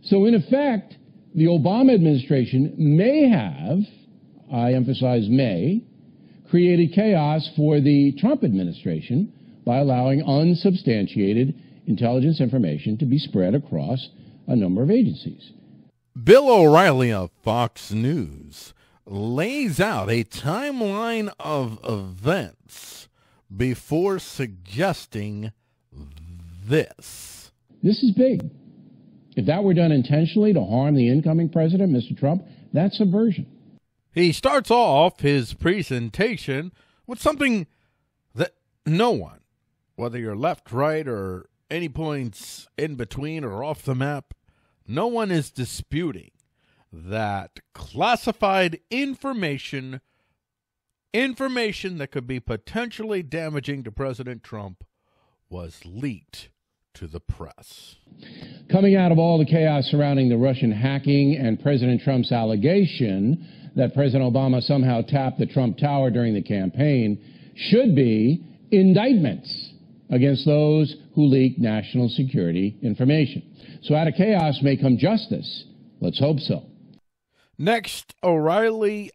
So in effect, the Obama administration may have, I emphasize may, created chaos for the Trump administration by allowing unsubstantiated intelligence information to be spread across a number of agencies. Bill O'Reilly of Fox News lays out a timeline of events before suggesting this. This is big. If that were done intentionally to harm the incoming president, Mr. Trump, that's subversion. He starts off his presentation with something that no one, whether you're left, right, or any points in between or off the map, no one is disputing that classified information that could be potentially damaging to President Trump was leaked to the press. Coming out of all the chaos surrounding the Russian hacking and President Trump's allegation that President Obama somehow tapped the Trump Tower during the campaign should be indictments against those who leak national security information. So out of chaos may come justice. Let's hope so. Next, O'Reilly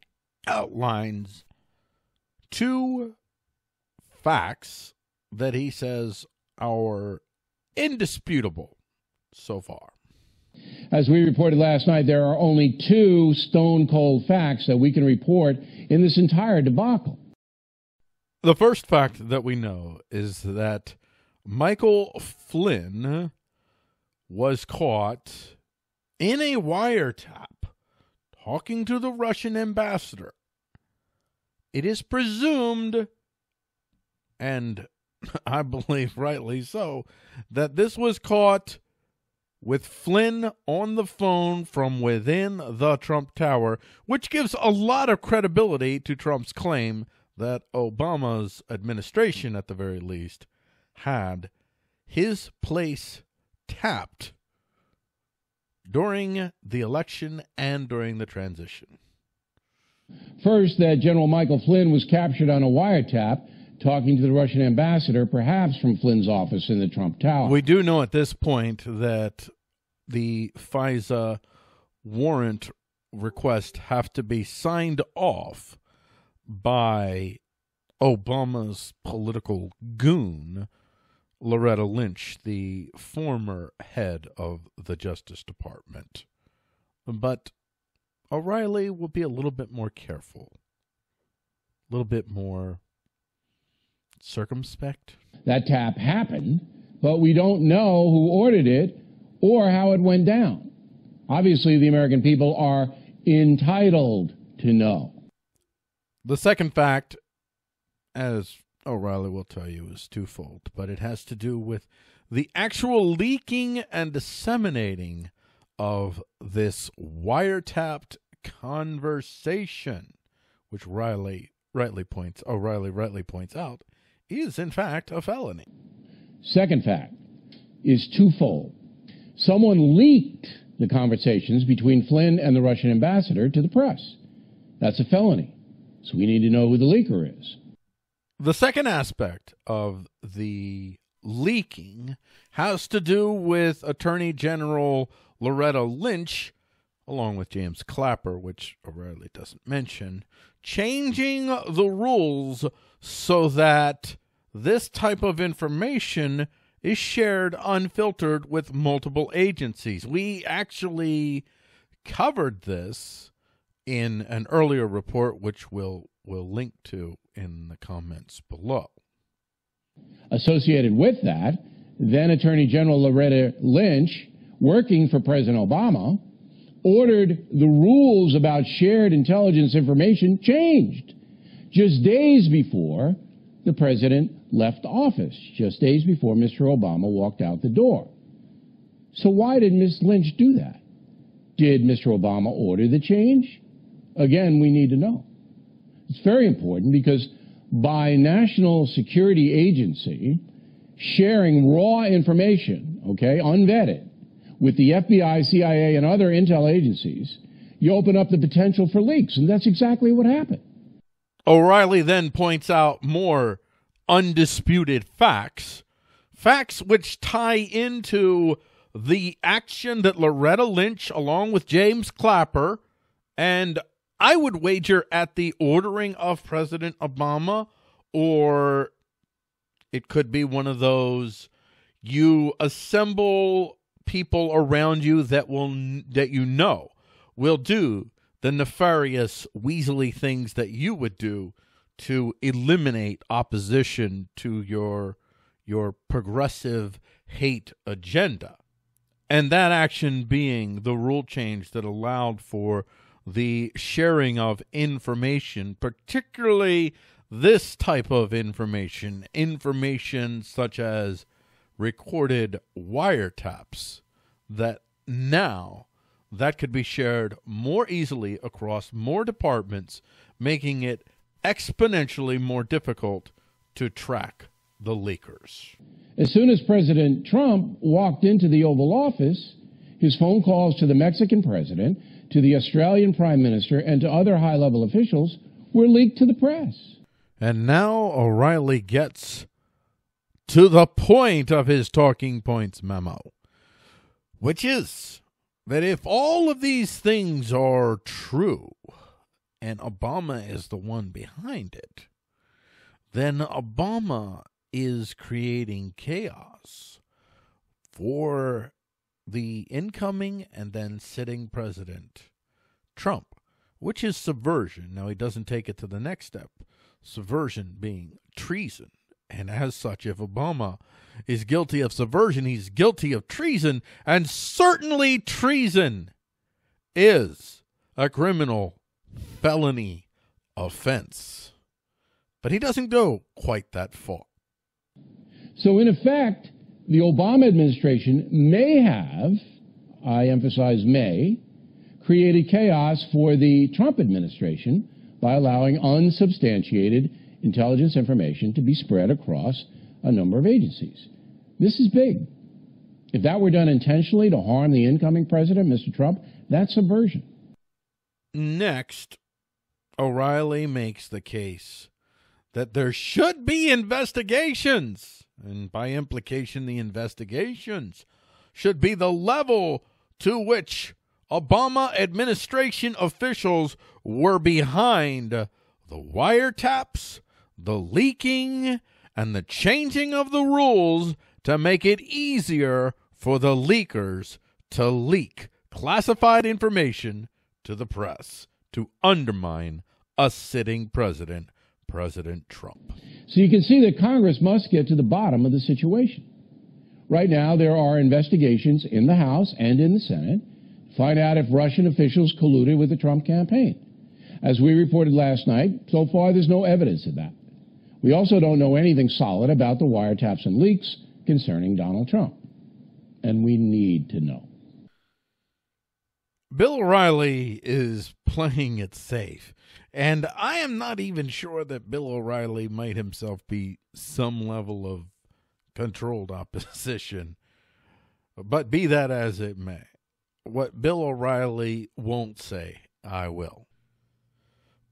outlines two facts that he says are indisputable so far. As we reported last night, there are only two stone-cold facts that we can report in this entire debacle. The first fact that we know is that Michael Flynn was caught in a wiretap talking to the Russian ambassador. It is presumed, and I believe rightly so, that this was caught with Flynn on the phone from within the Trump Tower, which gives a lot of credibility to Trump's claim that Obama's administration, at the very least, had his place tapped during the election and during the transition. First, that General Michael Flynn was captured on a wiretap talking to the Russian ambassador, perhaps from Flynn's office in the Trump Tower. We do know at this point that the FISA warrant request have to be signed off by Obama's political goon, Loretta Lynch, the former head of the Justice Department. But O'Reilly will be a little bit more careful, a little bit more circumspect. That tap happened, but we don't know who ordered it or how it went down. Obviously, the American people are entitled to know. The second fact, as O'Reilly will tell you, is twofold, but it has to do with the actual leaking and disseminating of this wiretapped conversation, which O'Reilly rightly points out, is in fact a felony. Second fact is twofold. Someone leaked the conversations between Flynn and the Russian ambassador to the press. That's a felony. So we need to know who the leaker is. The second aspect of the leaking has to do with Attorney General Loretta Lynch, along with James Clapper, which O'Reilly doesn't mention, changing the rules so that this type of information is shared unfiltered with multiple agencies. We actually covered this in an earlier report, which we'll link to in the comments below. Associated with that, then Attorney General Loretta Lynch, working for President Obama, ordered the rules about shared intelligence information changed just days before the president left office, just days before Mr. Obama walked out the door. So why did Ms. Lynch do that? Did Mr. Obama order the change? Again, we need to know. It's very important because by national security agency sharing raw information, okay, unvetted, with the FBI, CIA, and other intel agencies, you open up the potential for leaks, and that's exactly what happened. O'Reilly then points out more undisputed facts which tie into the action that Loretta Lynch, along with James Clapper, and I would wager at the ordering of President Obama, or it could be one of those, you assemble people around you that will do the nefarious, weaselly things that you would do to eliminate opposition to your progressive hate agenda. And that action being the rule change that allowed for the sharing of information, particularly this type of information such as recorded wiretaps, that now that could be shared more easily across more departments, making it exponentially more difficult to track the leakers. As soon as President Trump walked into the Oval Office, his phone calls to the Mexican president, to the Australian prime minister, and to other high-level officials were leaked to the press. And now O'Reilly gets to the point of his talking points memo, which is that if all of these things are true, and Obama is the one behind it, then Obama is creating chaos for the incoming and then sitting president, Trump, which is subversion. Now, he doesn't take it to the next step, subversion being treason. And as such, if Obama is guilty of subversion, he's guilty of treason, and certainly treason is a criminal felony offense. But he doesn't go quite that far. So, in effect, the Obama administration may have, I emphasize may, created chaos for the Trump administration by allowing unsubstantiated intelligence information to be spread across a number of agencies. This is big. If that were done intentionally to harm the incoming president, Mr. Trump, that's subversion. Next, O'Reilly makes the case that there should be investigations, and by implication, the investigations should be the level to which Obama administration officials were behind the wiretaps, the leaking, and the changing of the rules to make it easier for the leakers to leak classified information to the press to undermine a sitting president, President Trump. So you can see that Congress must get to the bottom of the situation. Right now, there are investigations in the House and in the Senate to find out if Russian officials colluded with the Trump campaign. As we reported last night, so far there's no evidence of that. We also don't know anything solid about the wiretaps and leaks concerning Donald Trump. And we need to know. Bill O'Reilly is playing it safe. And I am not even sure that Bill O'Reilly might himself be some level of controlled opposition. But be that as it may, what Bill O'Reilly won't say, I will.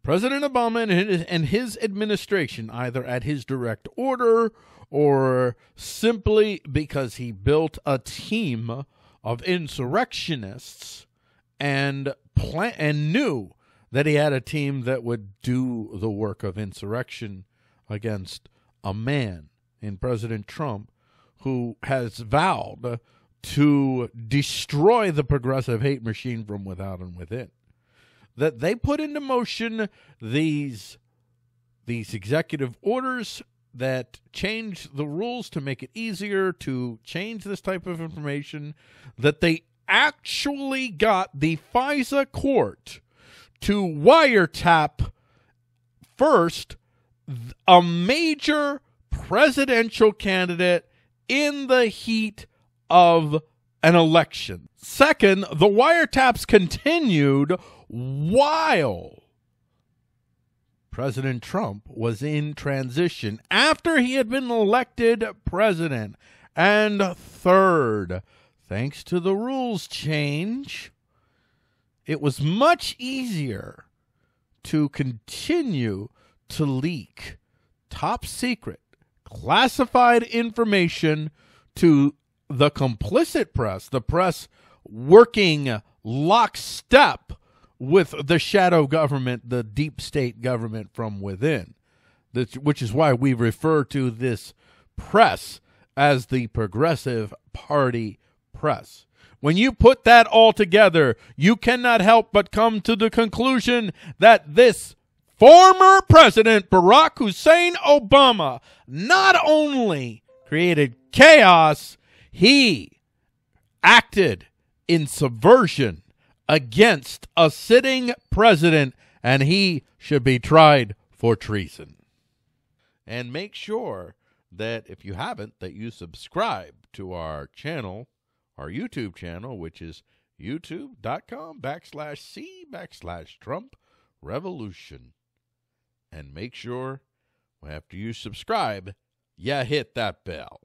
President Obama and his administration, either at his direct order or simply because he built a team of insurrectionists and knew that he had a team that would do the work of insurrection against a man in President Trump who has vowed to destroy the progressive hate machine from without and within. That they put into motion these executive orders that change the rules to make it easier to change this type of information, that they actually got the FISA court to wiretap first a major presidential candidate in the heat of an election. Second, the wiretaps continued while President Trump was in transition after he had been elected president. And third, thanks to the rules change, it was much easier to continue to leak top secret, classified information to the complicit press, the press working lockstep with the shadow government, the deep state government from within, which is why we refer to this press as the Progressive Party press. When you put that all together, you cannot help but come to the conclusion that this former President Barack Hussein Obama not only created chaos, he acted in subversion against a sitting president, and he should be tried for treason. And make sure that if you haven't, that you subscribe to our channel, our YouTube channel, which is youtube.com/C/Trump Revolution. And make sure after you subscribe, you hit that bell.